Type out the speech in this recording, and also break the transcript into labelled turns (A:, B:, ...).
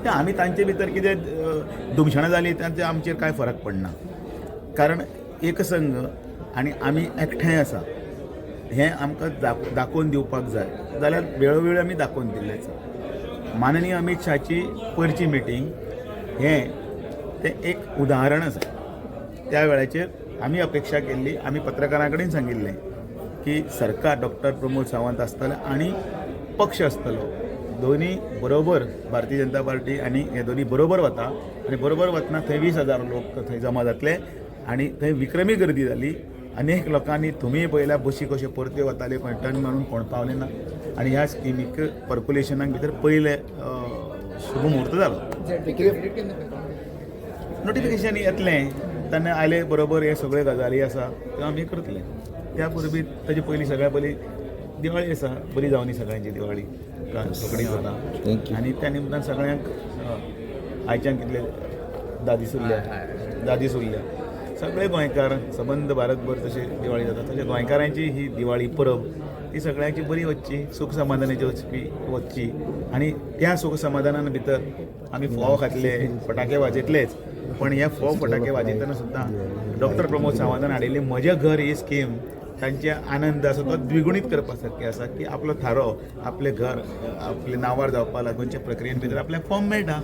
A: ते आमी तांचे भितर कितें दुमशणां जाली तांचे आमचेर कांय फरक पडना, कारण एकसंघ आनी आमी एकठांय आसा हें आमकां दाखोवन दिवपाक जाय जाल्यार वेळोवेळी आमी दाखोवन दिल्लेच. माननीय अमित शाहची परची मिटींग हें तें एक उदाहरण आसा. त्या वेळाचेर आमी अपेक्षा केल्ली, आमी पत्रकारां कडेन सांगिल्लें की सरकार डॉक्टर प्रमोद सावंत आसतले आनी पक्ष आसतलो, दोनी बरोबर भारतीय जनता पार्टी आनी हे दोनी बरोबर वता आनी बरोबर वतना थंय 20,000 लोक थंय जमा जातले आनी थंय विक्रमी गर्दी जाली. अनेक लोकांनी तुमी पळयल्या बशी कशे परत्यो वताले, पण टर्न मारून कोण पावले ना आनी ह्या स्किमीक पर्कुलेशनाक भितर पयले शुभ मुहूर्त जालो. नोटिफिकेशन येतलें तेन्ना आयले बरोबर हे सगळे गजाली आसा त्यो आमी करतले. त्या पूर्वी ताचे पयलीं सगळ्या पयलीं दिवाळी आसा, बरी जावनी सगळ्यांची दिवाळी सगळीं जाता आनी त्या निमतान सगळ्यांक आयच्यान कितले दादीस उरल्या सगळे गोंयकार सबंद भारतभर तशे दिवाळी जाता तशें गोंयकारांची ही दिवाळी परब ती सगळ्यांची बरी वचची, सूख समाधानाची वचची आनी त्या सूख समाधानान भितर आमी फोव खातले, फटाके वाजयतलेच, पण हे फोव फटाके वाजयतना सुद्दां डॉक्टर प्रमोद सावंतान हाडिल्ली म्हजें घर ही स्कीम तांचे आनंद आसा तो द्विगुणीत करपा सारकें आसा की आपलो थारो आपलें घर आपल्या नांवार जावपा लागूनच्या प्रक्रियेन भितर आपल्याक फॉर्म मेळटा.